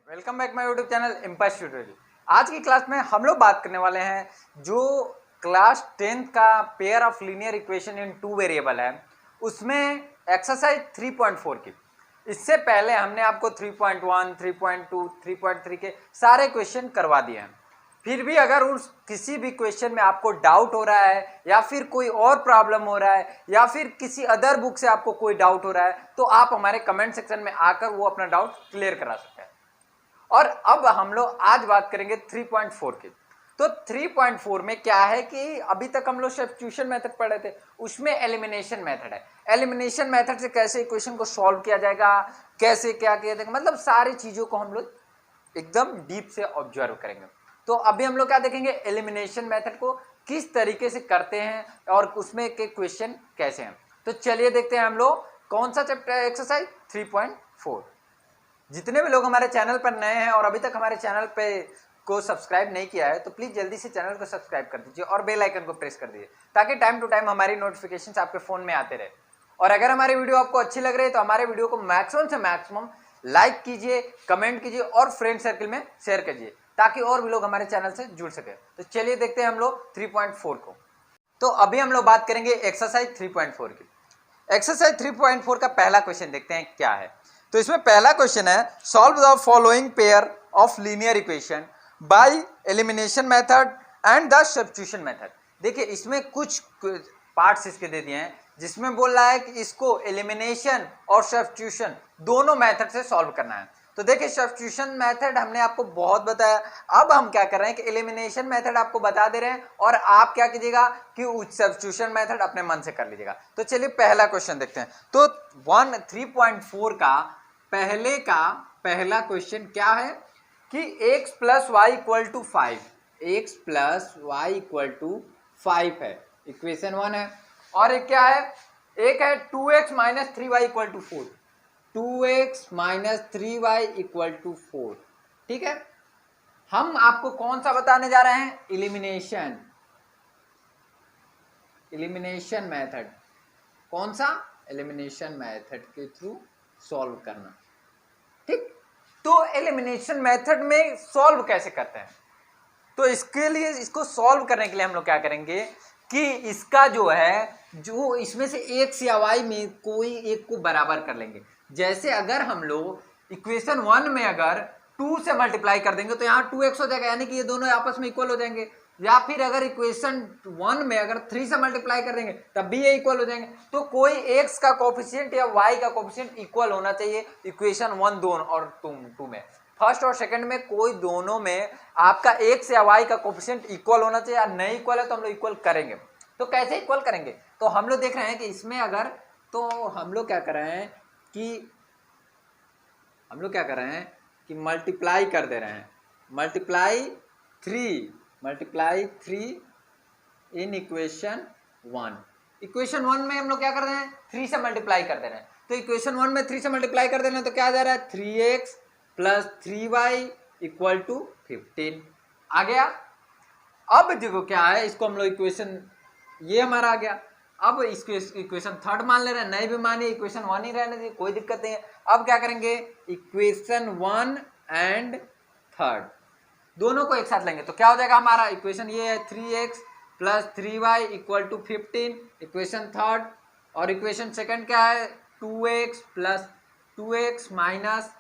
Welcome back my YouTube channel impact tutorial. आज की class में हम लोग बात करने वाले हैं जो क्लास 10th का pair of linear equation in two variable है उसमें एक्सरसाइज 3.4 की। इससे पहले हमने आपको 3.1, 3.2, 3.3 के सारे क्वेश्चन करवा दिए हैं। फिर भी अगर उस किसी भी क्वेश्चन में आपको डाउट हो रहा है या फिर कोई और प्रॉब्लम हो रहा है या फिर किसी अदर बुक से आपको कोई डाउट हो रहा है तो आप हमारे कमेंट सेक्शन में आकर वो अपना डाउट क्लियर करा सकते हैं। और अब हम लोग आज बात करेंगे 3.4 की। तो 3.4 में क्या है कि अभी तक हम लोग सब्स्टिट्यूशन मेथड पढ़े थे, उसमें एलिमिनेशन मेथड है। एलिमिनेशन मेथड से कैसे इक्वेशन को सॉल्व किया जाएगा, कैसे क्या किया जाएगा, मतलब सारी चीजों को हम लोग एकदम डीप से ऑब्जर्व करेंगे। तो अभी हम लोग क्या देखेंगे, एलिमिनेशन मेथड को किस तरीके से करते हैं और उसमें के क्वेश्चन कैसे हैं। तो चलिए देखते हैं हम लोग कौन सा चैप्टर एक्सरसाइज 3.4। जितने भी लोग हमारे चैनल पर नए हैं और अभी तक हमारे चैनल पे को सब्सक्राइब नहीं किया है तो प्लीज जल्दी से चैनल को सब्सक्राइब कर दीजिए और बेल आइकन को प्रेस कर दीजिए ताकि टाइम टू टाइम हमारी नोटिफिकेशंस आपके फोन में आते रहे। और अगर हमारी वीडियो आपको अच्छी लग रही है तो हमारे वीडियो को मैक्सिमम से मैक्सिमम लाइक कीजिए, कमेंट कीजिए और फ्रेंड सर्कल में शेयर कीजिए ताकि और भी लोग हमारे चैनल से जुड़ सके। तो चलिए देखते हैं हम लोग 3.4 को। तो अभी हम लोग बात करेंगे एक्सरसाइज 3.4 की। एक्सरसाइज 3.4 का पहला क्वेश्चन देखते हैं क्या है। तो इसमें पहला क्वेश्चन है, solve the following pair of linear equation by elimination method and the substitution method. देखिए इसमें कुछ पार्ट्स इसके दे दिए हैं जिसमें बोल रहा है कि इसको एलिमिनेशन और सब्स्टिट्यूशन दोनों मेथड से सॉल्व करना है। तो देखिए सब्स्टिट्यूशन मेथड हमने आपको बहुत बताया, अब हम क्या कर रहे हैं कि एलिमिनेशन मेथड आपको बता दे रहे हैं और आप क्या कीजिएगा कि सब्स्टिट्यूशन मेथड अपने मन से कर लीजिएगा। तो चलिए पहला क्वेश्चन देखते हैं। तो 3.4 का पहला क्वेश्चन क्या है कि x plus y equal to 5, x plus y equal to 5 है, इक्वेशन 1 है। और एक क्या है, एक है 2x minus 3y equal to 4, 2x minus 3y equal to 4। ठीक है, हम आपको कौन सा बताने जा रहे हैं, एलिमिनेशन मेथड। कौन सा, एलिमिनेशन मेथड के थ्रू सॉल्व करना। ठीक, तो एलिमिनेशन मेथड में सॉल्व कैसे करते हैं, तो इसके लिए इसको सॉल्व करने के लिए हम लोग क्या करेंगे कि इसका जो है जो इसमें से x या y में कोई एक को बराबर कर लेंगे। जैसे अगर हम लोग इक्वेशन 1 में अगर 2 से मल्टीप्लाई कर देंगे तो यहाँ 2x हो जाएगा, यानी कि ये दोनों आपस में इक्वल हो जाएंगे। या फिर अगर इक्वेशन 1 में अगर 3 से मल्टीप्लाई कर देंगे तब भी ये इक्वल हो जाएंगे। तो कोई x का कोफिशिएंट या y का कोफिशिएंट इक्वल होना चाहिए इक्वेशन 1, 2 और 2 में। फर्स्ट और सेकंड में कोई दोनों में आपका x या y का कोफिशिएंट इक्वल होना चाहिए, या नहीं इक्वल है तो हम लोग इक्वल करेंगे। तो कैसे इक्वल करेंगे, तो हम लोग देख रहे हैं कि इसमें अगर, तो हम लोग क्या कर रहे हैं कि मल्टीप्लाई कर दे रहे हैं, मल्टीप्लाई 3 इन इक्वेशन 1। इक्वेशन 1 में हम लोग क्या कर रहे हैं, 3 से मल्टीप्लाई कर दे रहे हैं। तो इक्वेशन 1 में 3 से मल्टीप्लाई कर दे रहे हैं तो क्या आ जा रहा है, 3x plus 3y equal to 15 आ गया। अब देखो क्या है, इसको हम लोग इक्वेशन, ये हमारा आ गया। अब इसको इक्वेशन 3 मान ले रहे हैं, नहीं भी मानिए इक्वेशन 1 ही रहने दीजिए, कोई दिक्कत नहीं है। अब क्या करेंगे, इक्वेशन 1 एंड 3 दोनों को एक साथ लेंगे तो क्या हो जाएगा हमारा इक्वेशन, ये है 3x plus 3y equal to 15 equation 3। और इक्वेशन सेकंड क्या है, 2x plus 2x minus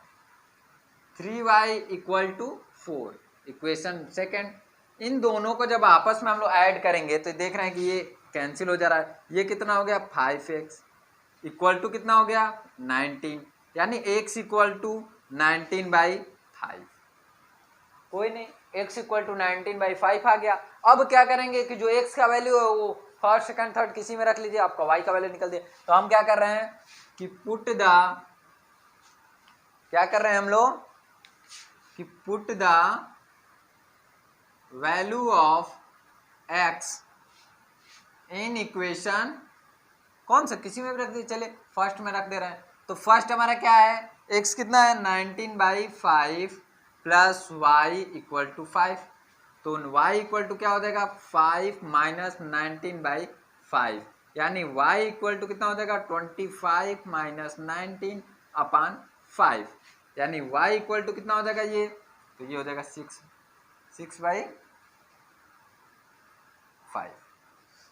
3y equal to 4 equation second. इन दोनों को जब आपस में हम लोग ऐड करेंगे तो देख रहे हैं कि ये कैंसिल हो जा रहा है। ये कितना हो गया, 5x इक्वल टू कितना हो गया, 19, यानी x इक्वल टू 19/5। कोई नहीं, x इक्वल टू 19/5 आ गया। अब क्या करेंगे कि जो x का वैल्यू है वो फर्स्ट सेकंड थर्ड किसी में रख लीजिए, आपका y का वैल्यू निकल दिया। तो हम क्या कर रहे हैं कि put the value of x in equation, कौन सा, किसी में भी रख दीजिए, चलिए फर्स्ट में रख दे रहे हैं। तो फर्स्ट हमारा क्या है, x कितना है 19/5 प्लस y इक्वल टू 5। तो y इक्वल टू क्या हो जाएगा, 5 माइनस 19/5, यानी y इक्वल टू कितना हो जाएगा, 25 माइनस 19/5। यानी y इक्वल टू कितना हो जाएगा ये, तो ये हो जाएगा 6/5।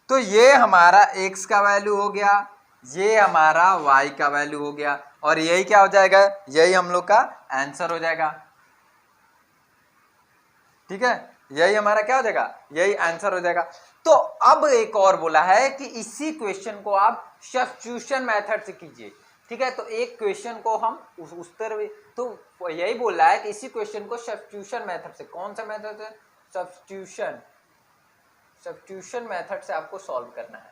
तो ये हमारा x का वैल्यू हो गया, ये हमारा y का वैल्यू हो गया, और यही क्या हो जाएगा, यही हम लोग का आंसर हो जाएगा। ठीक है, यही हमारा क्या हो जाएगा, यही आंसर हो जाएगा। तो अब एक और बोला है कि इसी क्वेश्चन को आप सब्स्टिट्यूशन मेथड से कीजिए। ठीक है, तो एक क्वेश्चन को हम उस तरह, तो यही बोल रहा है कि इसी क्वेश्चन को सब्स्टिट्यूशन मेथड से, कौन सा मेथड है, सब्स्टिट्यूशन मेथड से आपको सॉल्व करना है।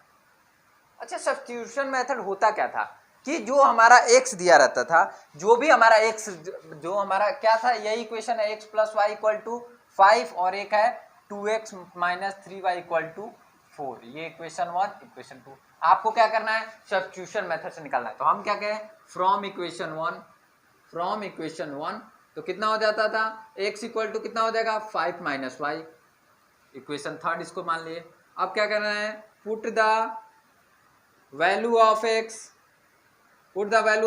अच्छा, सब्स्टिट्यूशन मेथड होता क्या था कि जो हमारा x दिया रहता था, जो भी हमारा x, जो हमारा क्या था, यही इक्वेशन है x plus y equal to 5 और एक है 2x minus 3y equal to 4, ये इक्वेशन 1, इक्वेशन 2। आपको क्या करना है, सब्स्टिट्यूशन मेथड से निकालना है। तो हम क्या कहें, फ्रॉम इक्वेशन 1 तो कितना हो जाता था, x इक्वल टू कितना हो जाएगा 5 माइनस वाई, इक्वेशन 3 इसको मान लिए। अब क्या करना है, put the value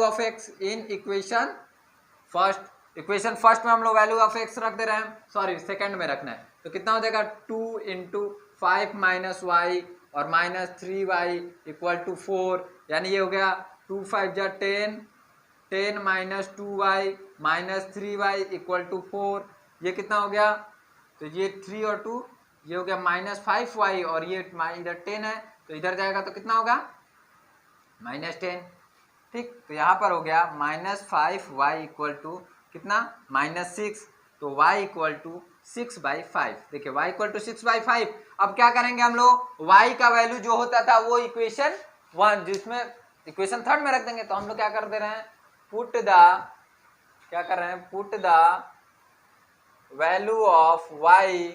of x in equation first. Equation first में हम लोग वैल्यू ऑफ x रख दे रहे हैं, सॉरी सेकंड में रखना है। तो कितना हो जाएगा 2 इंटू 5 माइनस वाई और माइनस 3y इक्वल टू 4, यानी ये हो गया 2 5 जा 10 minus 2y minus 3y equal to 4, ये कितना हो गया, तो ये 3 और 2 ये हो गया माइनस 5y, और ये इधर 10 है तो इधर जाएगा तो कितना होगा माइनस 10। ठीक, तो यहाँ पर हो गया माइनस 5y इक्वल टू कितना माइनस 6, तो y इक्वल टू 6/5। देखिए y इक्वल टू 6/5। अब क्या करेंगे हम लोग, y का वैल्यू जो होता था वो इक्वेशन 1, जिसमें इक्वेशन 3 में रख देंगे। तो हम लोग क्या कर दे रहे हैं, put the value of y,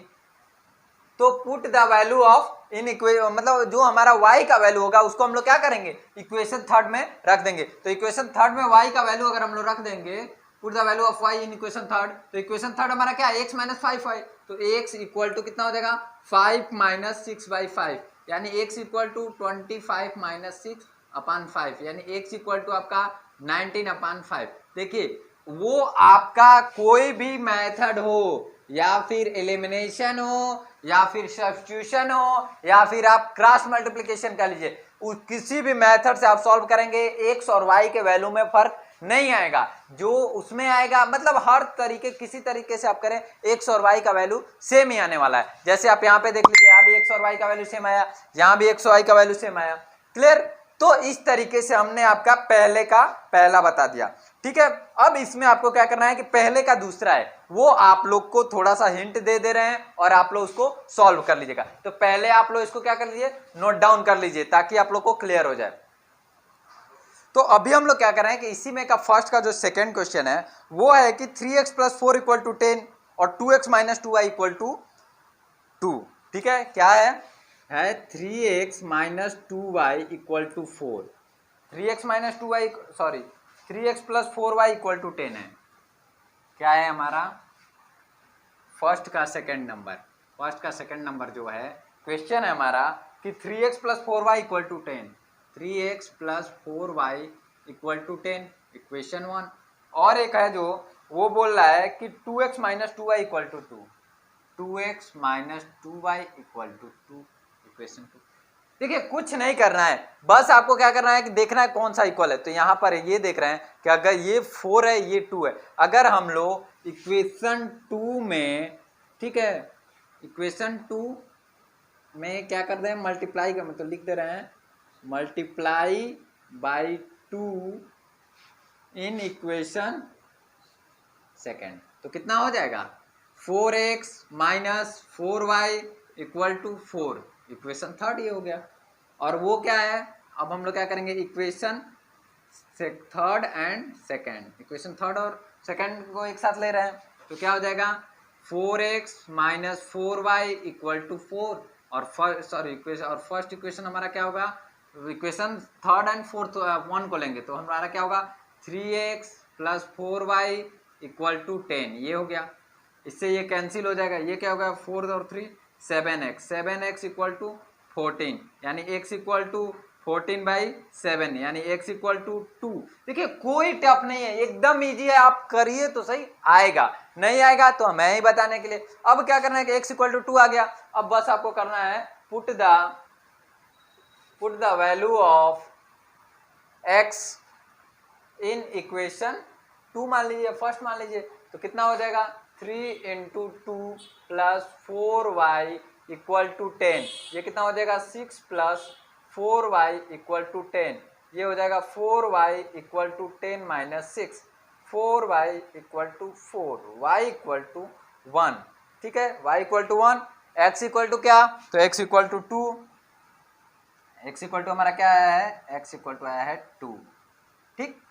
तो put the value of in equation, मतलब जो हमारा y का वैल्यू होगा उसको हम लोग क्या करेंगे, इक्वेशन 3 में रख देंगे। तो इक्वेशन 3 में y का वैल्यू अगर हम लोग रख देंगे, put the value of y in equation 3, तो इक्वेशन 3 हमारा क्या है, x माइनस 5y, तो x इक्वल टू कितना हो जाएगा 5 माइनस 6/5, यानी x इक्वल टू 25 माइनस 6/5, यानी x इक्वल टू आपका 19/5। देखिए, वो आपका कोई भी मेथड हो, या फिर एलिमिनेशन हो, या फिर सब्स्टिट्यूशन हो, या फिर आप क्रॉस मल्टीप्लिकेशन कर लीजिए, किसी भी मेथड से आप सॉल्व करेंगे x और y के वैल्यू में फर्क नहीं आएगा। जो उसमें आएगा, मतलब हर तरीके, किसी तरीके से आप करें x और y का वैल्यू सेम ही आने वाला है। जैसे आप यहाँ पे देख लीजिए, यहाँ भी x और y का वैल्यू सेम आया, यहाँ भी x और y का वैल्यू सेम आया। क्लियर, तो इस तरीके से हमने आपका पहले का पहला बता दिया। ठीक है, अब इसमें आपको क्या करना है कि पहले का दूसरा है, वो आप लोग को थोड़ा सा हिंट दे रहे हैं और आप लोग उसको सॉल्व कर लीजिएगा। तो पहले आप लोग इसको क्या कर लीजिए, नोट डाउन कर लीजिए, ताकि आप लोग को क्लियर हो जाए। तो अभी हम लोग क्या कर रहे हैं कि इसी में का फर्स्ट का जो सेकंड क्वेश्चन है वो है कि 3x प्लस 4 इक्वल टू 10 और 2x minus 2y equal to 2। ठीक है, क्या है 3x minus 2y equal to 4, 3x minus 2y, sorry 3x plus 4y equal to 10 है। क्या है हमारा फर्स्ट का सेकंड नंबर जो है क्वेश्चन है हमारा कि 3x plus 4y equal to 10, 3x plus 4y equal to 10, equation 1। और एक है जो वो बोल रहा है कि 2x minus 2y equal to 2, 2x minus 2y equal to 2, equation 2। देखिए, कुछ नहीं करना है, बस आपको क्या करना है कि देखना है कौन सा इक्वल है। तो यहाँ पर ये देख रहे हैं कि अगर ये 4 है, ये 2 है, अगर हम लोग इक्वेशन 2 में, ठीक है, इक्वेशन 2 में क्या कर रहे हैं, मल्टीप्लाई कर, मतलब लिख दे रहे हैं multiply by 2 in equation second, तो कितना हो जाएगा 4x minus 4y equal to 4, equation 3 ये हो गया। और वो क्या है, अब हम लोग क्या करेंगे, इक्वेशन 3 एंड सेकेंड, इक्वेशन 3 और सेकेंड को एक साथ ले रहे हैं, तो क्या हो जाएगा 4x minus 4y equal to 4, और फर्स्ट इक्वेशन हमारा क्या होगा, इक्वेशन 3 एंड 4 1 को लेंगे तो हमारा क्या होगा 3x plus 4y equal to 10, ये हो गया। इससे ये कैंसिल हो जाएगा, ये क्या होगा 4 और 3 7x इक्वल टू 14, यानी x इक्वल टू 14/7 यानी x इक्वल टू 2। देखिए कोई टफ नहीं है, एकदम इजी है, आप करिए तो सही, आएगा, नहीं आएगा तो मैं ही बताने के लिए। अब क्या करना है कि x इक्वल टू 2 आ गया, अब बस आपको करना है put the value of x in equation 2 मान लीजिए, फर्स्ट मान लीजिए, तो कितना हो जाएगा 3 × 2 + 4y इक्वल टू 10, ये कितना हो जाएगा 6 + 4y इक्वल टू 10, ये हो जाएगा 4y equal to 10 - 6, 4y equal to 4, y equal to 1। ठीक है, y equal to 1, x equal to क्या, तो x equal to 2, x equal to हमारा क्या आया है, x इक्वल टू आया है 2। ठीक,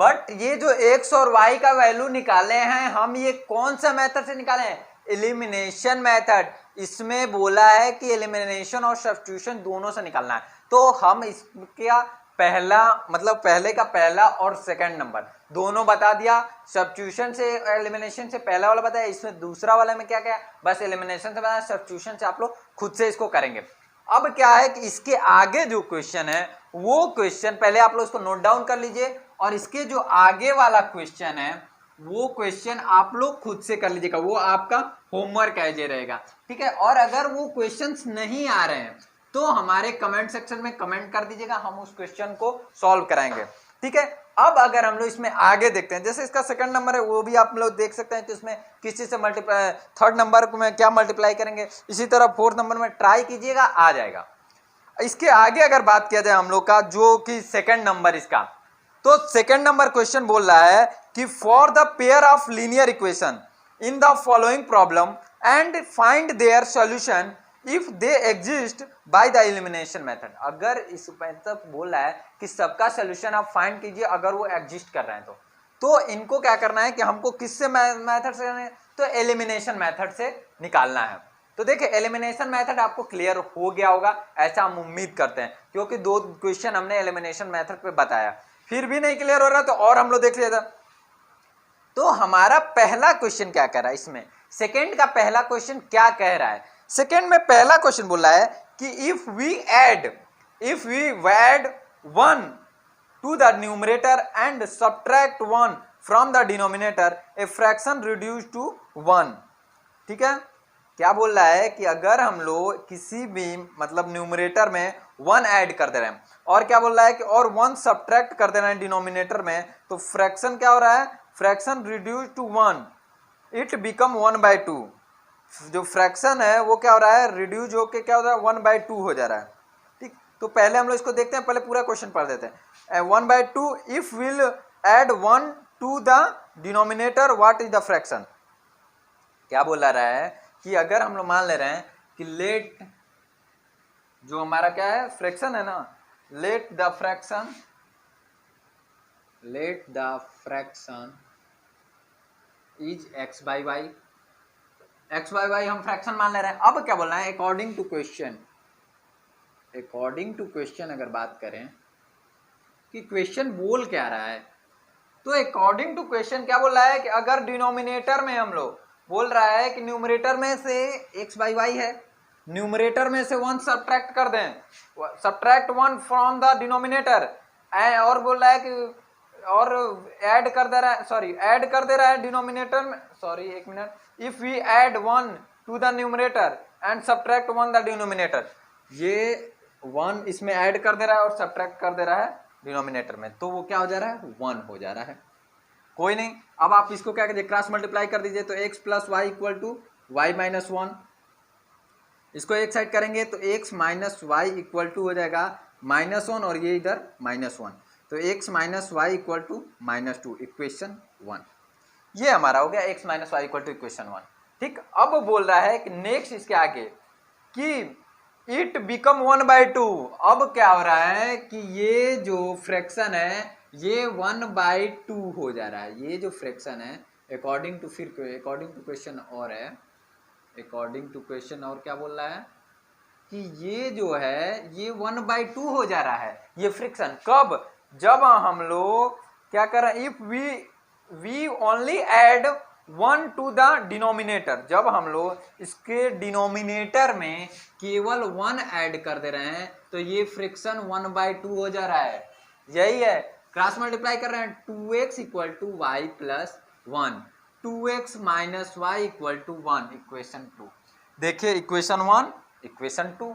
बट ये जो x और y का वैल्यू निकाले हैं हम, ये कौन सा मेथड से निकाले हैं, एलिमिनेशन मेथड। इसमें बोला है कि एलिमिनेशन और सब्स्टिट्यूशन दोनों से निकालना है, तो हम इसका पहला मतलब पहले का पहला और सेकंड नंबर दोनों बता दिया, सब्स्टिट्यूशन से एलिमिनेशन से पहला वाला बताया, इसमें दूसरा वाला में क्या क्या बस एलिमिनेशन से बताया, सब्स्टिट्यूशन से आप लोग खुद से इसको करेंगे। अब क्या है कि इसके आगे जो क्वेश्चन है वो क्वेश्चन पहले आप लोग इसको नोट डाउन कर लीजिए, और इसके जो आगे वाला क्वेश्चन है वो क्वेश्चन आप लोग खुद से कर लीजिएगा, वो आपका होमवर्क ऐसे रहेगा। ठीक है, और अगर वो क्वेश्चंस नहीं आ रहे हैं तो हमारे कमेंट सेक्शन में कमेंट कर दीजिएगा, हम उस क्वेश्चन को सॉल्व कराएंगे। ठीक है, अब अगर हम लोग इसमें आगे देखते हैं, जैसे इसका सेकंड नंबर है वो भी आप लोग देख सकते हैं कि इसमें किस चीज से मल्टीप्लाई, थर्ड नंबर में क्या मल्टीप्लाई करेंगे, इसी तरह फोर्थ नंबर में ट्राई कीजिएगा, आ जाएगा। इसके आगे अगर बात किया जाए हम लोग का जो कि सेकंड नंबर इसका, तो सेकंड नंबर क्वेश्चन बोल रहा है कि for the pair of linear equation in the following problem and find their solution if they exist by the elimination method. अगर इस तक बोल रहा है कि सबका सॉल्यूशन आप फाइंड कीजिए अगर वो एग्जिस्ट कर रहे हैं तो इनको क्या करना है कि हमको किससे मेथड से, तो एलिमिनेशन मेथड से निकालना है। तो देखिए एलिमिनेशन मेथड आपको क्लियर हो गया होगा, ऐसा हम उम्मीद करते हैं, क्योंकि 2 क्वेश्चन हमने एलिमिनेशन मेथड पे बताया, फिर भी नहीं क्लियर हो रहा तो और हम लोग देख लिया था। तो हमारा पहला क्वेश्चन क्या कह रहा है, इसमें सेकंड का पहला क्वेश्चन क्या कह रहा है, सेकंड में पहला क्वेश्चन बोल रहा है कि if we add 1 to the numerator and subtract 1 from the denominator, a fraction reduced to 1। ठीक है, क्या बोल रहा है कि अगर हम लोग किसी भी मतलब न्यूमरेटर में 1 ऐड कर दे रहे हैं और क्या बोल रहा है कि और 1 सब्ट्रैक्ट कर दे रहे हैं डिनोमिनेटर में, तो फ्रैक्शन क्या हो रहा है, fraction reduce to 1, it become 1/2। जो फ्रैक्शन है वो क्या हो रहा है, रिड्यूस होके क्या हो रहा है 1/2 हो जा रहा है। ठीक, तो पहले हम लोग इसको देखते हैं, पहले पूरा क्वेश्चन पढ़ देते हैं। 1/2 if will add 1 to the denominator, what is the fraction. क्या बोला रहा है कि अगर हम लोग मान ले रहे हैं कि लेट जो हमारा क्या है फ्रैक्शन है ना, let the fraction is x/y, x/y हम फ्रैक्शन मान ले रहे हैं। अब क्या बोलना है, अकॉर्डिंग टू क्वेश्चन अगर बात करें कि क्वेश्चन बोल क्या रहा है, तो अकॉर्डिंग टू क्वेश्चन क्या बोल रहा है कि अगर डिनोमिनेटर में हम लोग बोल रहा है कि न्यूमरेटर में से x/y है, न्यूमरेटर में से 1 सब्ट्रैक्ट कर दें, सब्ट्रैक्ट 1 फ्रॉम द डिनोमिनेटर, और बोल रहा है कि और ऐड कर दे रहा है डिनोमिनेटर में, एक minute, if we add 1 to the numerator and subtract 1 the denominator, ये 1 इसमें ऐड कर दे रहा है और सब्ट्रैक्ट कर दे रहा है डिनोमिनेटर में, तो वो क्या हो जा रहा है 1 हो जा रहा है। कोई नहीं, अब आप इसको क्या कीजिए, क्रॉस मल्टीप्लाई कर दीजिए, तो x + y equal to y - 1, इसको एक साइड करेंगे तो x - y इक्वल टू हो जाएगा -1 और ये इधर -1, तो x - y equal to -2, equation 1। ये हमारा हो गया x - y equal to equation 1। ठीक, अब बोल रहा है कि नेक्स्ट इसके आगे कि इट बिकम 1/2। अब क्या हो रहा है कि ये जो फ्रैक्शन है ये 1/2 हो जा रहा है, ये जो फ्रैक्शन है अकॉर्डिंग टू क्वेश्चन और है, अकॉर्डिंग टू क्वेश्चन और क्या बोल रहा है कि ये जो है ये 1/2 हो जा रहा है ये फ्रिक्शन। कब, जब हम लोग क्या कर रहे हैं, if we only add 1 to the denominator. जब हम लोग इसके डिनोमिनेटर में केवल 1 ऐड कर दे रहे हैं तो ये फ्रिक्शन 1/2 हो जा रहा है। यही है, क्रॉस मल्टीप्लाई कर रहे हैं 2x equal to y plus 1, 2x minus y equal to 1, equation 2। देखिए इक्वेशन 1 इक्वेशन 2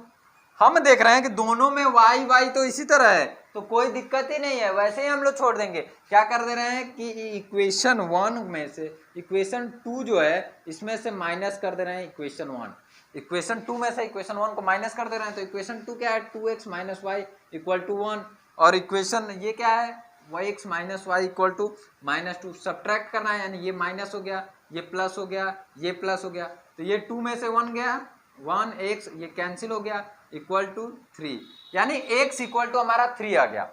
हम देख रहे हैं कि दोनों में y y तो इसी तरह है, तो कोई दिक्कत ही नहीं है, वैसे ही हम लोग छोड़ देंगे। क्या कर दे रहे हैं कि इक्वेशन 1 में से इक्वेशन 2 जो है इसमें से माइनस कर दे रहे हैं इक्वेशन 1, इक्वेशन 2 में से इक्वेशन 1 को माइनस कर दे रहे हैं, तो इक्वेशन 2 क्या है 2x minus y equal to 1, और इक्वेशन ये क्या है x minus y equal to -2। Subtract करना है, यानी ये माइनस हो गया, ये प्लस हो गया, ये प्लस हो गया, तो ये 2 में से 1 गया, 1x ये कैंसिल हो गया, इक्वल टू 3, यानी x इक्वल टू हमारा 3 आ गया।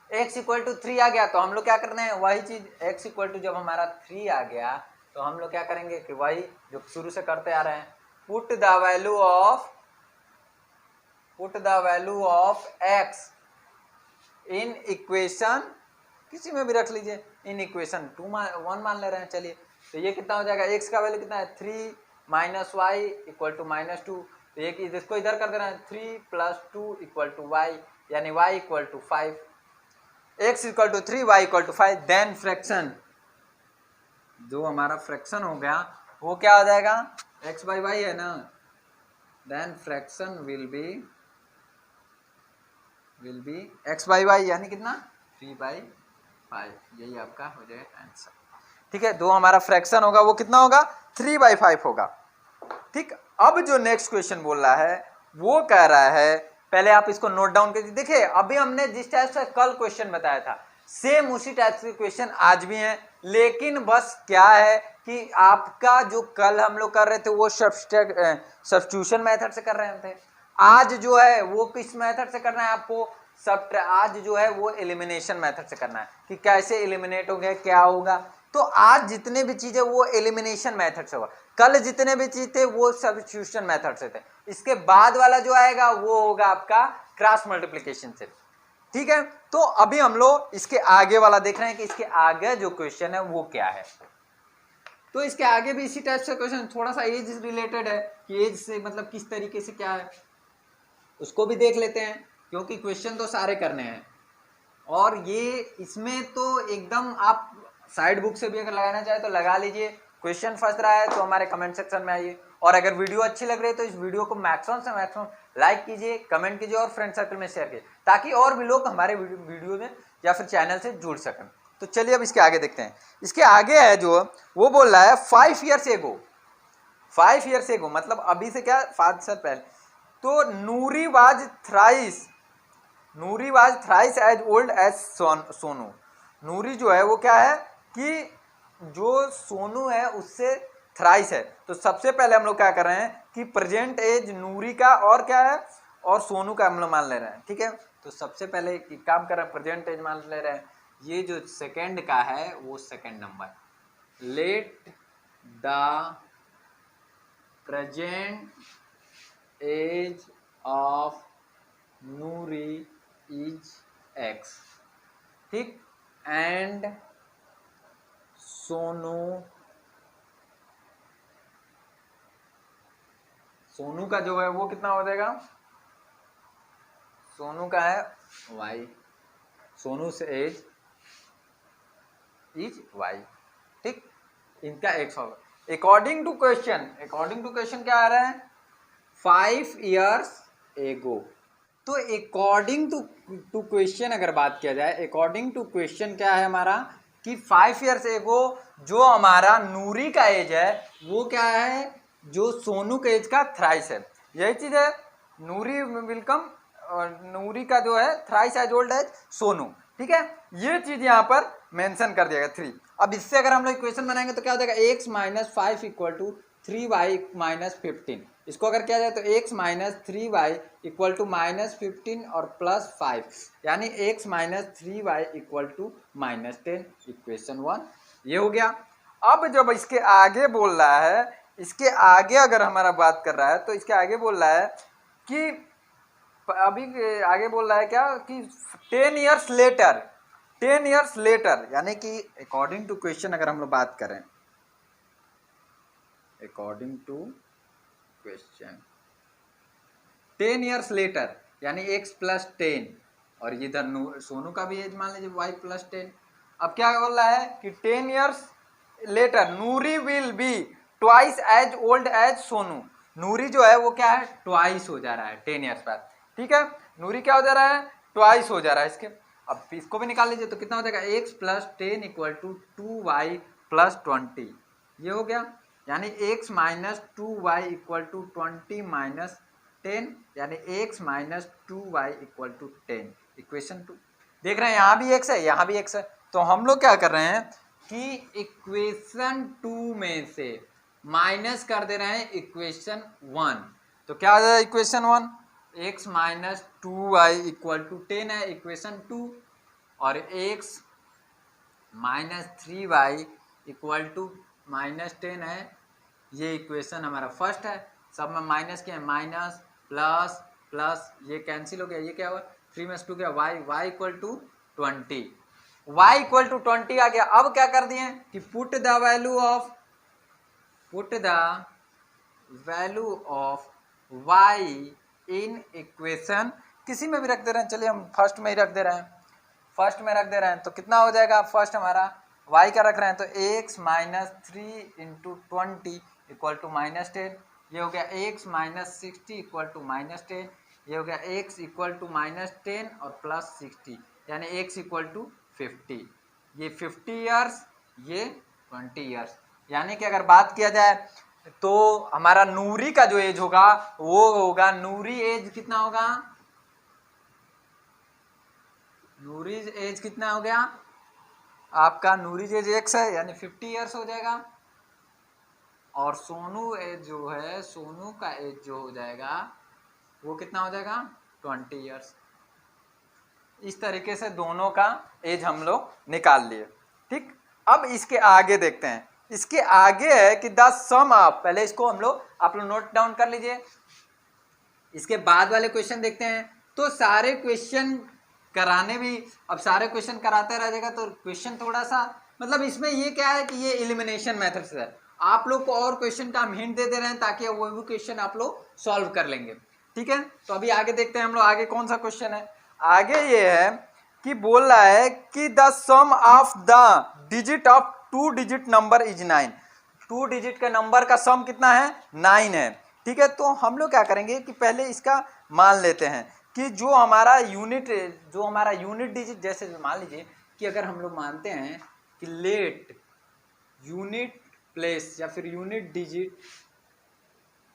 x इक्वल टू 3 आ गया तो हम लोग क्या करना है, वही चीज x इक्वल टू जब हमारा 3 आ गया तो हम लोग क्या करेंगे कि वही जो शुरू से करते आ रहे हैं, put the value of x in equation, किसी में भी रख लीजिए, इन इक्वेशन 1 मान ले रहे हैं। चलिए तो ये कितना हो जाएगा, x का वैल्यू कितना है 3 माइनस वाई इक्वल टू -2, तो एक इसको इधर कर देना है 3 प्लस 2 इक्वल टू वाई, यानी y equal to 5, x equal to 3 y equal to 5। Then fraction, जो हमारा फ्रैक्शन हो गया वो क्या हो जाएगा, x बाई वाई है ना, then fraction will be x by y, यानी कितना 3/5, यही आपका हो जाएगा आंसर। ठीक है, जो हमारा फ्रैक्शन होगा वो कितना होगा 3/5 होगा। ठीक, अब जो नेक्स्ट क्वेश्चन बोल रहा है वो कह रहा है, पहले आप इसको नोट डाउन कीजिए। देखिए अभी हमने जिस टाइप से कल क्वेश्चन बताया था सेम उसी टाइप से क्वेश्चन आज भी हैं, लेकिन बस क्या है कि आपका जो कल हम लोग कर रहे थे वो सब्स्टिट्यूशन मेथड से कर रहे थे, आज जो है वो किस मेथड से करना है आपको, आज जो है वो एलिमिनेशन मेथड से करना है कि कैसे एलिमिनेट हो गया क्या होगा। तो आज जितने भी चीजें वो एलिमिनेशन मेथड से हुआ, कल जितने भी चीज थे वो सब्स्टिट्यूशन मेथड से थे, इसके बाद वाला जो आएगा वो होगा आपका क्रॉस मल्टीप्लिकेशन से। ठीक है, तो अभी हम लोग इसके आगे वाला देख रहे हैं कि इसके आगे जो क्वेश्चन है वो क्या है। तो इसके आगे भी इसी टाइप से क्वेश्चन, थोड़ा सा एज रिलेटेड है कि एज से मतलब किस तरीके से क्या है उसको भी देख लेते हैं, क्योंकि क्वेश्चन तो सारे करने हैं। और ये इसमें तो एकदम आप साइड बुक से भी अगर लगाना चाहे तो लगा लीजिए, क्वेश्चन फंस रहा है तो हमारे कमेंट सेक्शन में आइए, और अगर वीडियो अच्छी लग रही है तो इस वीडियो को मैक्सिमम से मैक्सिमम लाइक कीजिए, कमेंट कीजिए और फ्रेंड सर्कल में शेयर कीजिए, ताकि और भी लोग हमारे वीडियो में या फिर चैनल से जुड़ सकें। तो चलिए अब इसके आगे देखते हैं। इसके आगे है जो वो बोल रहा है 5 years एगो, मतलब अभी से क्या 5 साल पहले, तो Noori was thrice as old as Sonu. Noori जो है वो क्या है कि जो सोनू है उससे थ्राइस है, तो सबसे पहले हम लोग क्या कर रहे हैं कि प्रेजेंट एज नूरी का और क्या है और सोनू का हम लोग मान ले रहे हैं। ठीक है, तो सबसे पहले एक काम कर रहे हैं, प्रेजेंट एज मान ले रहे हैं, ये जो सेकंड का है वो second number, let the present age of Noori is x। ठीक, एंड सोनू का जो है वो कितना हो जाएगा, सोनू का है y, सोनू से एज इज y। ठीक, इनका x होगा। अकॉर्डिंग टू क्वेश्चन क्या आ रहा है 5 years एगो। तो अकॉर्डिंग टू क्वेश्चन अगर बात किया जाए, अकॉर्डिंग टू क्वेश्चन क्या है हमारा कि 5 years एगो जो हमारा नूरी का एज है वो क्या है, जो सोनू के एज का थ्राइस है। यही चीज है, नूरी वेलकम, नूरी का जो है thrice as old as Sonu. ठीक है, ये चीज यहाँ पर मेंशन कर दिया गया 3। अब इससे अगर हम लोग इक्वेशन बनाएंगे तो क्या हो जाएगा x minus 5 equal to 3y minus 15। इसको अगर किया जाए तो x minus 3y equal to -15 और +5, यानी x minus 3y equal to -10, equation 1 ये हो गया। अब जब इसके आगे बोल रहा है, इसके आगे अगर हमारा बात कर रहा है तो इसके आगे बोल रहा है कि अभी आगे बोल रहा है क्या कि 10 years लेटर, यानी कि अकॉर्डिंग टू क्वेश्चन अगर हम लोग बात करें according to question 10 years later, यानी x प्लस 10, और इधर सोनू का भी एज मान लीजिए y प्लस 10। अब क्या बोल रहा है कि 10 years later Noori will be twice as old as Sonu. Noori जो है वो क्या है, ट्वाइस हो जा रहा है 10 ईयर्स बाद। ठीक है, नूरी क्या हो जा रहा है, ट्वाइस हो जा रहा है इसके। अब इसको भी निकाल लीजिए तो कितना हो जाएगा, x plus 10 equal to 2y plus 20, ये हो गया। यानी x minus 2y equal to 20 minus 10, यानी x minus 2y equal to 10, equation 2। देख रहे हैं यहाँ भी x है, यहाँ भी x है, तो हम लोग क्या कर रहे हैं कि इक्वेशन 2 में से माइनस कर दे रहे हैं इक्वेशन 1। तो क्या आ जाएगा equation 1, x minus 2y equal to 10 है इक्वेशन 2, और x minus 3y equal to minus 10 है, ये इक्वेशन हमारा फर्स्ट है। सब में माइनस क्या है, माइनस प्लस प्लस, ये कैंसिल हो गया, ये क्या हुआ 3 में 2 क्या, y equal to 20, y equal to 20 आ गया। अब क्या कर दिए कि put the value of y in equation, किसी में भी रख दे रहे हैं, चलिए हम फर्स्ट में ही रख दे रहे हैं, फर्स्ट में रख दे रहे हैं तो कितना हो जाएगा, फर्स्ट हमारा y का रख रहे हैं तो x minus 3 into 20 equal to minus 10, ये हो गया x minus 60 equal to minus 10, ये हो गया x इक्वल टू माइनस 10 और प्लस 60, यानी x इक्वल टू 50, ये 50 ईयर्स, ये 20 ईयर्स। यानी कि अगर बात किया जाए तो हमारा नूरी का जो एज होगा वो होगा, नूरी एज कितना होगा, नूरी एज कितना हो गया आपका, नूरी एज x है यानी 50 ईयर्स हो जाएगा, और सोनू एज जो है, सोनू का एज जो हो जाएगा वो कितना हो जाएगा 20 ईयर्स। इस तरीके से दोनों का एज हम लोग निकाल लिए। ठीक, अब इसके आगे देखते हैं, इसके आगे है कि द सम ऑफ, पहले इसको हम लोग आप लोग नोट डाउन कर लीजिए, इसके बाद वाले क्वेश्चन देखते हैं। तो सारे क्वेश्चन कराने भी, अब सारे क्वेश्चन कराते रह जाएगा तो क्वेश्चन थोड़ा सा, मतलब इसमें ये क्या है कि ये एलिमिनेशन मेथड से है, आप लोग को और क्वेश्चन का हम हिंट दे रहे हैं ताकि वो भी क्वेश्चन आप लोग सॉल्व कर लेंगे। ठीक है, तो अभी आगे देखते हैं हम लोग, आगे कौन सा क्वेश्चन है। आगे ये है कि बोल रहा है कि the sum of the digit of 2 digit number is 9, 2 digit के नंबर का सम कितना है, 9 है। ठीक है, तो हम लोग क्या करेंगे कि पहले इसका मान लेते हैं कि जो हमारा यूनिट डिजिट, जैसे मान लीजिए कि अगर हम लोग मानते हैं कि लेट यूनिट प्लेस या फिर unit digit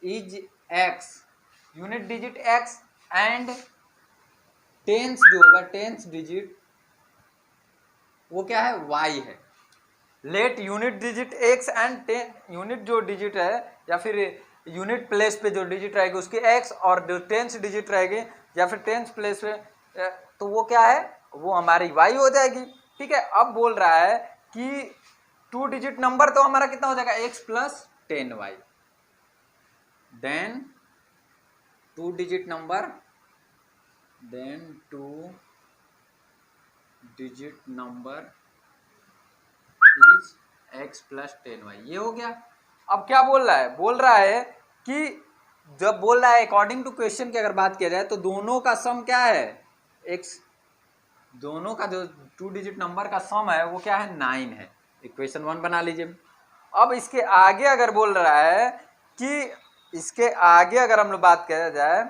is x, unit digit x and tens जो होगा, टेंस डिजिट वो क्या है, y है। Let unit digit x and unit जो डिजिट है या फिर यूनिट प्लेस पे जो डिजिट रहेगी उसकी x, और जो टेंस डिजिट रहेगी या फिर टेंस प्लेस पे तो वो क्या है, वो हमारी y हो जाएगी। ठीक है, अब बोल रहा है कि 2 डिजिट नंबर तो हमारा कितना हो जाएगा, x plus 10y, then 2 digit number, then 2 digit number is x plus 10y, ये हो गया। अब क्या बोल रहा है, बोल रहा है कि जब बोल रहा है अकॉर्डिंग टू क्वेश्चन की अगर बात किया जाए तो दोनों का सम क्या है, x, दोनों का जो 2 डिजिट नंबर का सम है वो क्या है, 9 है, इक्वेशन 1 बना लीजिए। अब इसके आगे अगर बोल रहा है कि इसके आगे अगर हम लोग बात किया जाए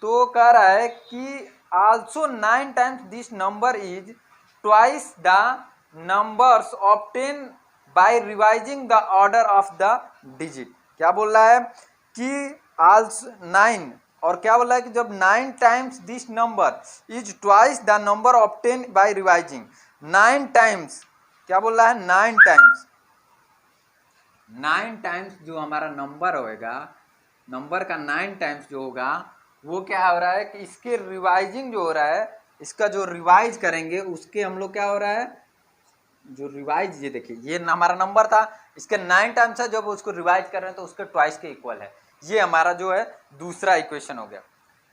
तो कह रहा है कि also 9 times this number is twice the numbers obtain bye revising the order of the digit. क्या बोल रहा है कि आल्सो 9, और क्या बोल रहा है कि जब 9 times this number is twice the number obtain bye revising, 9 times, क्या बोल रहा है 9 टाइम्स, 9 टाइम्स जो हमारा नंबर होएगा, नंबर का 9 टाइम्स जो होगा वो क्या हो रहा है कि इसके रिवाइजिंग जो हो रहा है, इसका जो रिवाइज करेंगे उसके हम लोग क्या हो रहा है, जो रिवाइज, ये देखिए ये हमारा नंबर था, इसके 9 टाइम्स है, जब उसको रिवाइज कर रहे हैं तो उसके ट्वाइस के इक्वल है, ये हमारा जो है दूसरा इक्वेशन हो गया।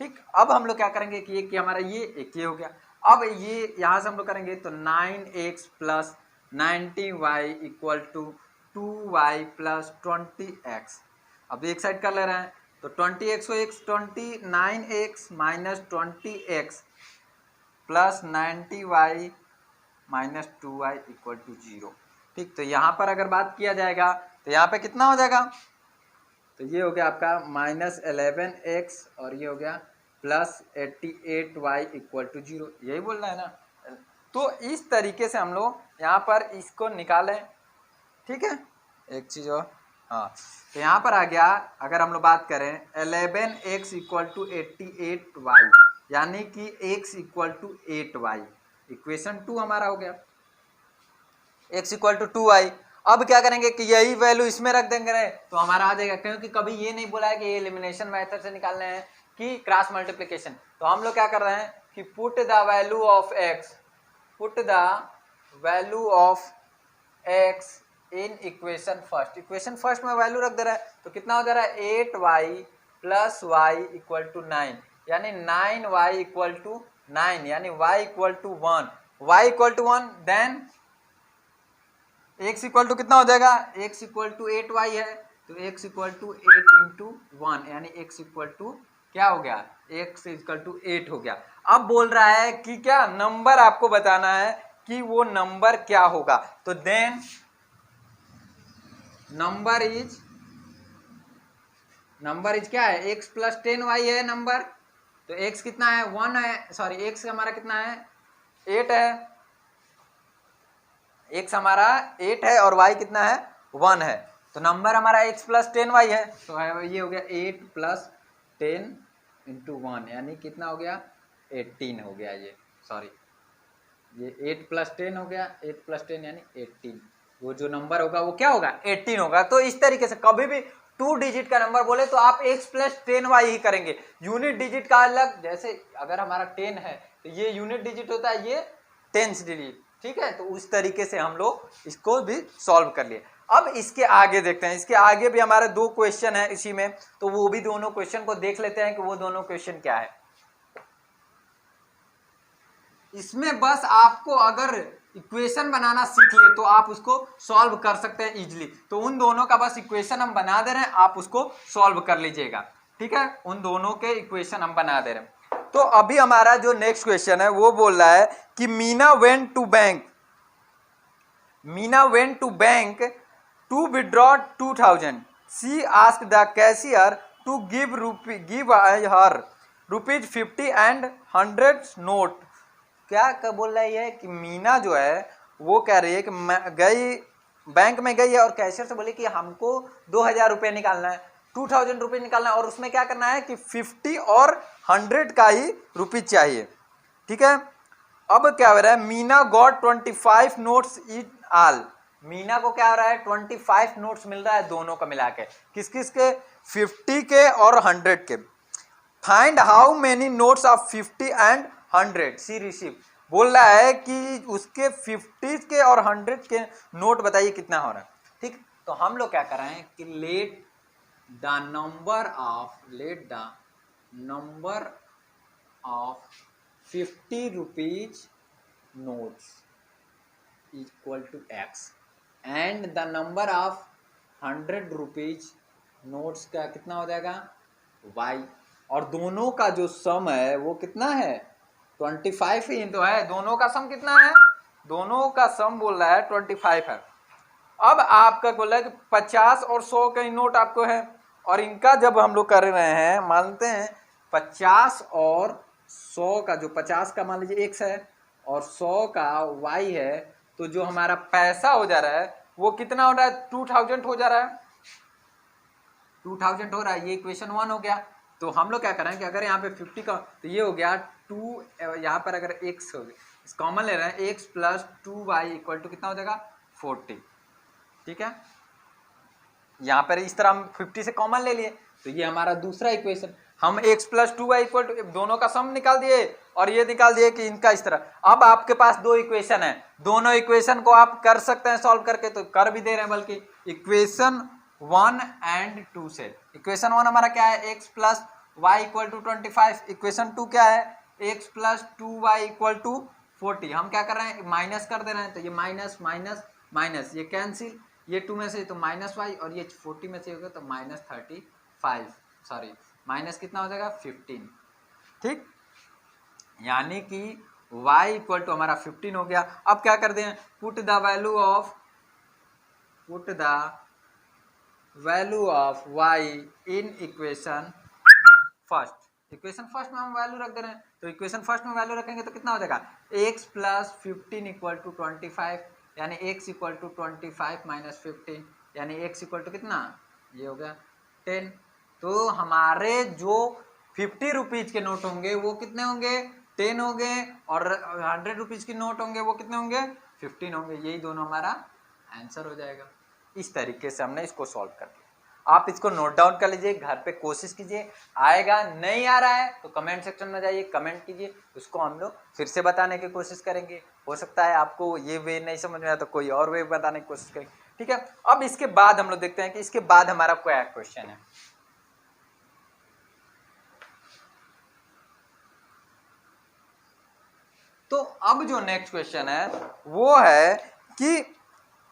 ठीक, अब हम लोग क्या करेंगे कि एक हमारा ये, एक ये हो गया। अब ये यहाँ से हम लोग करेंगे तो 9x plus 90y equal to 2y plus 20x। अब एक साइड कर ले रहे हैं तो 20x को x 29x minus 20x plus 90y minus 2y equal to 0। ठीक, तो यहाँ पर अगर बात किया जाएगा तो यहाँ पे कितना हो जाएगा, तो ये हो गया आपका माइनस 11x और ये हो गया प्लस 88y इक्वल टू 0। यही बोल रहा है ना। तो इस तरीके से हम लोग यहाँ पर इसको निकालें। ठीक है, एक चीज़ और, हाँ, तो यहाँ पर आ गया अगर हम लोग बात करें 11x इक्वल टू 88y यानी कि x equal to 8y, equation 2 हमारा हो गया, x इक्वल टू 2y। अब क्या करेंगे कि यही वैल्यू इसमें रख देंगे तो हमारा आ जाएगा, क्योंकि कभी ये नहीं बोला है कि ये एलिमिनेशन मेथड से निकालने हैं कि क्रॉस मल्टीप्लिकेशन। तो हम लोग क्या कर रहे हैं कि put the value of x, put the value of x in equation first. Equation first में वैल्यू रख दे रहा है तो कितना हो जा रहा है 8y plus y equal to 9 यानी 9y इक्वल टू 9 यानी y equal to 1, y equal to 1, then x equal to कितना हो जाएगा, x इक्वल टू 8y है तो x इक्वल टू 8 इंटू 1 यानी x इक्वल टू क्या हो गया, x इक्वल टू 8 हो गया। अब बोल रहा है कि क्या नंबर आपको बताना है कि वो नंबर क्या होगा, तो देन नंबर इज क्या है, x प्लस 10y है नंबर, तो x कितना है 1 है, सॉरी x हमारा कितना है 8 है, x हमारा 8 है और y कितना है 1 है, तो नंबर हमारा x प्लस 10y है, तो ये हो गया 8 प्लस 10 इंटू 1 यानी कितना हो गया 18 हो गया, ये सॉरी ये 8 प्लस 10 हो गया, 8 प्लस 10 यानी 18, वो जो नंबर होगा वो क्या होगा 18 होगा। तो इस तरीके से कभी भी 2 डिजिट का नंबर बोले तो आप x प्लस 10y ही करेंगे, यूनिट डिजिट का अलग, जैसे अगर हमारा 10 है तो ये यूनिट डिजिट होता है, ये 10th डिजिट। ठीक है, तो उस तरीके से हम लोग इसको भी सॉल्व कर लिए। अब इसके आगे देखते हैं, इसके आगे भी हमारे 2 क्वेश्चन है इसी में, तो वो भी दोनों क्वेश्चन को देख लेते हैं कि वो दोनों क्वेश्चन क्या है। इसमें बस आपको अगर इक्वेशन बनाना सीख लिए तो आप उसको सॉल्व कर सकते हैं इजीली, तो उन दोनों का बस इक्वेशन हम बना दे रहे हैं, आप उसको सॉल्व कर लीजिएगा। ठीक है, उन दोनों के इक्वेशन हम बना दे रहे हैं। तो अभी हमारा जो नेक्स्ट क्वेश्चन है वो बोल रहा है कि Meena went to bank to withdraw 2000, she asked the cashier to give her ₹50 and 100 note. क्या बोल रही है कि मीना जो है वो कह रही है कि गई बैंक में गई है और कैशियर से बोली कि हमको 2000 रुपये निकालना है, 2000 रुपये निकालना है और उसमें क्या करना है कि 50 और 100 का ही रुपीज चाहिए। ठीक है, अब क्या हो रहा है, Meena got 25 notes in all, Meena को क्या हो रहा है 25 नोट्स मिल रहा है दोनों का मिला के, किस किस के 50 के और 100 के। Find how many notes of 50 and 100 she receive, बोल रहा है कि उसके 50 के और 100 के नोट बताइए कितना हो रहा है। ठीक, तो हम लोग क्या कर रहे हैं कि let the number of 50 rupees notes equal to x and the number of 100 rupees notes का कितना हो जाएगा y, और दोनों का जो सम है वो कितना है 25 ही तो है, दोनों का सम कितना है, दोनों का सम बोल रहा है 25 है। अब आपका बोल रहा है कि 50 और 100 का नोट आपको है, और इनका जब हम लोग कर रहे हैं मानते हैं 50 और 100 का, जो 50 का मान लीजिए x है और 100 का y है, तो जो हमारा पैसा हो जा रहा है वो कितना हो रहा है 2000 हो जा रहा है, 2000 हो रहा है, ये इक्वेशन 1 हो गया। तो हम लोग क्या करें कि अगर यहाँ पे 50 का, तो ये हो गया 2, यहाँ पर अगर x हो गया कॉमन ले रहे हैं, x plus 2y equal to कितना हो जाएगा 40। ठीक है, यहाँ पर इस तरह हम 50 से कॉमन ले लिए, तो ये हमारा दूसरा इक्वेशन, हम x plus 2y equal to दोनों का सम निकाल दिए और ये निकाल दिए कि इनका इस तरह। अब आपके पास 2 इक्वेशन है, दोनों इक्वेशन को आप कर सकते हैं सॉल्व करके, तो कर भी दे रहे हैं, बल्कि इक्वेशन 1 एंड 2 से। इक्वेशन 1 हमारा क्या है x plus y equal to 25, equation 2 क्या है x plus 2y equal to 40। हम क्या कर रहे हैं माइनस कर दे रहे हैं, तो ये माइनस माइनस माइनस ये कैंसिल, ये 2 में से तो -y और ये 40 में से होगा तो -35, सॉरी माइनस कितना हो जाएगा 15, ठीक। यानी कि y इक्वल टू हमारा 15 हो गया। अब क्या कर दें, put the value of y in equation first. Equation first में हम वैल्यू रख दे रहे हैं, तो इक्वेशन फर्स्ट में वैल्यू रखेंगे तो कितना हो जाएगा x प्लस 15 इक्वल टू 25, यानी x इक्वल टू 25 माइनस 15, यानी x इक्वल टू कितना, ये हो गया 10। तो हमारे जो 50 रुपीज के नोट होंगे वो कितने होंगे 10 होंगे, और 100 रुपीज के नोट होंगे वो कितने होंगे 15 होंगे। यही दोनों हमारा आंसर हो जाएगा। इस तरीके से हमने इसको सॉल्व कर दिया। आप इसको नोट डाउन कर लीजिए, घर पे कोशिश कीजिए। आएगा नहीं आ रहा है तो कमेंट सेक्शन में जाइए, कमेंट कीजिए, उसको हम लोग फिर से बताने की कोशिश करेंगे। हो सकता है आपको ये वे नहीं समझ में आया तो कोई और वे बताने की कोशिश करेंगे, ठीक है। अब इसके बाद हम लोग देखते हैं कि इसके बाद हमारा क्या क्वेश्चन है। तो अब जो नेक्स्ट क्वेश्चन है वो है कि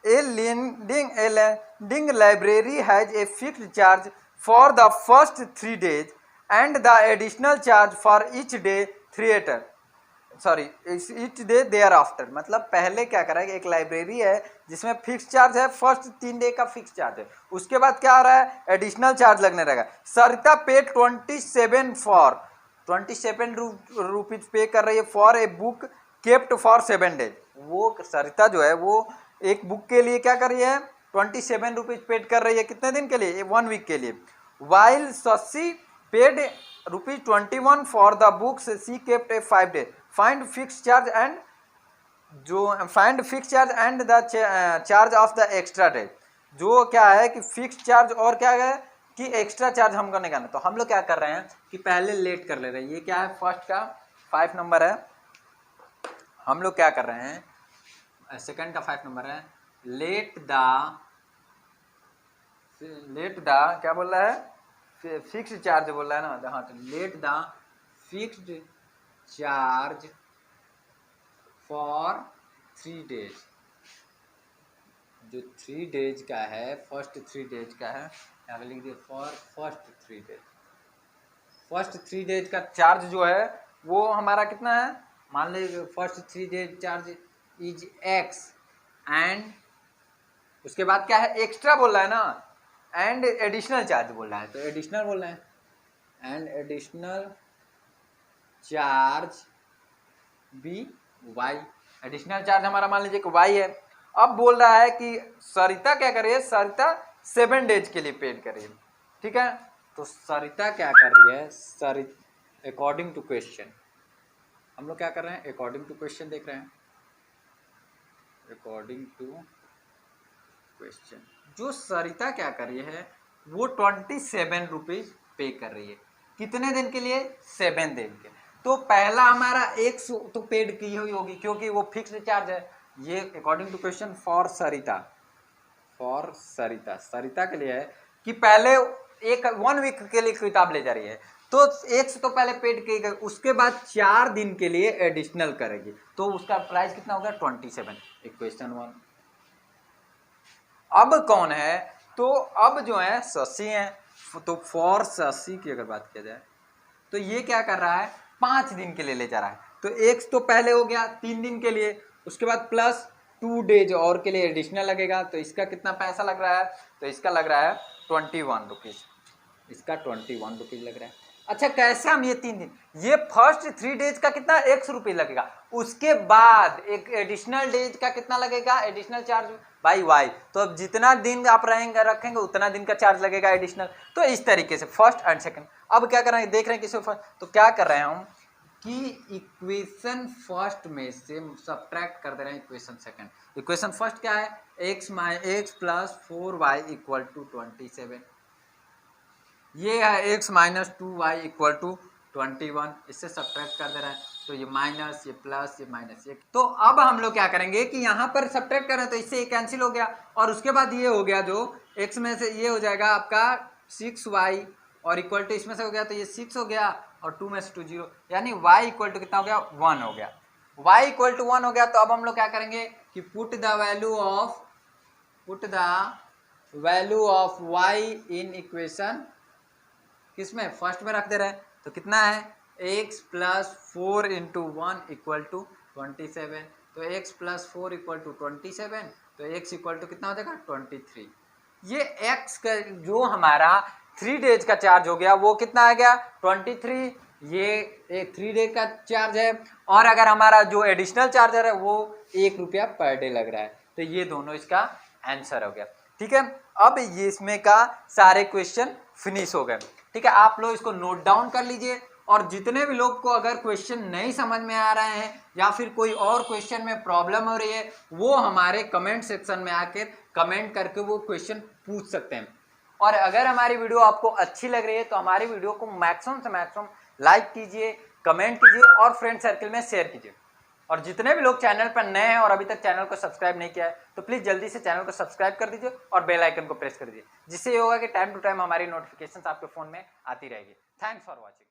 A lending library has a fixed charge for the first 3 days and the additional charge for each day each day thereafter। मतलब पहले क्या करा है कि एक लाइब्रेरी है जिसमें फिक्स चार्ज है, फर्स्ट 3 डे का फिक्स चार्ज है, उसके बाद क्या आ रहा है एडिशनल चार्ज लगने रहेगा। सरिता पेड 27 रुपीज पे कर रही है for a book kept for 7 days. वो सरिता जो है वो एक बुक के लिए क्या कर रही है 27 रुपीज पेड कर रही है, कितने दिन के लिए 1 वीक के लिए। While Shashi paid ₹21 for the books she kept A 5 days. Find fix charge and the charge of the extra days. जो क्या है कि फिक्स चार्ज और क्या है कि एक्स्ट्रा चार्ज हमको निकालना। तो हम लोग क्या कर रहे हैं कि पहले लेट कर ले रहे हैं। ये क्या है फर्स्ट का 5 नंबर है, हम लोग क्या कर रहे हैं सेकंड का 5 नंबर है। लेट द क्या बोल रहा है फिक्स चार्ज बोल रहा है ना, हाँ। तो let the fixed charge for 3 days. जो 3 डेज का है फर्स्ट 3 डेज का है, यहाँ पे लिख दिए for first 3 days. First 3 days का चार्ज जो है वो हमारा कितना है, मान लीजिए first 3 days charge is x and उसके बाद क्या है एक्स्ट्रा बोल रहा है ना, एंड एडिशनल चार्ज बोल रहा है, तो एडिशनल बोल रहा है and additional charge be y। Additional charge हमारा मान लीजिए कि y है। अब बोल रहा है कि सरिता क्या कर रही है, सरिता 7 डेज के लिए पेड कर रही है, ठीक है। तो सरिता क्या कर रही है, अकॉर्डिंग टू क्वेश्चन हम लोग क्या कर रहे हैं अकॉर्डिंग टू क्वेश्चन देख रहे हैं। अकॉर्डिंग टू क्वेश्चन जो सरिता क्या कर रही है वो 27 रुपीज पे कर रही है, कितने दिन के लिए 7 दिन के। तो पहला हमारा 100 तो पेड की हुई होगी क्योंकि वो फिक्स्ड चार्ज है। ये अकॉर्डिंग टू क्वेश्चन फॉर सरिता के लिए है कि पहले 1 वीक के लिए किताब ले जा रही है, तो 100 तो पहले पेड की गई, उसके बाद 4 दिन के लिए एडिशनल करेगी, तो उसका प्राइस कितना होगा 27। इक्वेशन 1। अब कौन है, तो अब जो है शशि है, तो फॉर शशि की अगर बात किया जाए तो ये क्या कर रहा है 5 दिन के लिए ले जा रहा है। तो 1 तो पहले हो गया 3 दिन के लिए, उसके बाद प्लस 2 डेज और के लिए एडिशनल लगेगा। तो इसका कितना पैसा लग रहा है, तो इसका लग रहा है 21 रुपीज, इसका 21 रुपीज लग रहा है। अच्छा कैसे हम ये 3 दिन, ये फर्स्ट 3 डेज का कितना 100 रुपये लगेगा, उसके बाद एक एडिशनल डेज का कितना लगेगा एडिशनल चार्ज बाई वाई। तो अब जितना दिन आप रखेंगे उतना दिन का चार्ज लगेगा एडिशनल। तो इस तरीके से फर्स्ट एंड सेकंड। अब क्या कर रहे हैं देख रहे हैं किसी फर्स्ट, तो क्या कर रहे हैं हम कि इक्वेशन फर्स्ट में से सब्ट्रैक्ट कर दे रहे हैं इक्वेशन सेकंड। इक्वेशन फर्स्ट क्या है x plus 4y equal to 27, ये है x minus 2y equal to 21, इससे सब्ट्रैक्ट कर दे रहे हैं। तो ये माइनस ये प्लस ये माइनस ये। तो अब हम लोग क्या करेंगे कि यहाँ पर सब्ट्रैक्ट कर रहे हैं तो इससे ये कैंसिल हो गया, और उसके बाद ये हो गया जो x में से ये हो जाएगा आपका 6y और इक्वल टू इसमें से हो गया तो ये 6 हो गया और 2 में से 2 0, यानी y इक्वल टू कितना हो गया 1 हो गया। y इक्वल टू 1 हो गया। तो अब हम लोग क्या करेंगे कि put the value of put the value of y in equation किसमें, फर्स्ट में रख दे रहे हैं, तो कितना है x plus 4 into 1 equal to 27, तो x प्लस 4 इक्वल टू 27, तो x इक्वल टू कितना हो जाएगा 23। ये x का जो हमारा 3 डेज का चार्ज हो गया वो कितना आ गया 23, ये एक 3 डेज का चार्ज है, और अगर हमारा जो एडिशनल चार्जर है वो 1 रुपया पर डे लग रहा है, तो ये दोनों इसका आंसर हो गया। ठीक है, अब ये इसमें का सारे क्वेश्चन फिनिश हो गए। ठीक है, आप लोग इसको नोट डाउन कर लीजिए, और जितने भी लोग को अगर क्वेश्चन नहीं समझ में आ रहे हैं या फिर कोई और क्वेश्चन में प्रॉब्लम हो रही है, वो हमारे कमेंट सेक्शन में आकर कमेंट करके वो क्वेश्चन पूछ सकते हैं। और अगर हमारी वीडियो आपको अच्छी लग रही है तो हमारी वीडियो को मैक्सिमम से मैक्सिमम लाइक कीजिए, कमेंट कीजिए और फ्रेंड सर्कल में शेयर कीजिए। और जितने भी लोग चैनल पर नए हैं और अभी तक चैनल को सब्सक्राइब नहीं किया है तो प्लीज़ जल्दी से चैनल को सब्सक्राइब कर दीजिए और बेल आइकन को प्रेस कर दीजिए, जिससे ये होगा कि टाइम टू टाइम हमारी नोटिफिकेशंस आपके फ़ोन में आती रहेगी। Thanks for watching.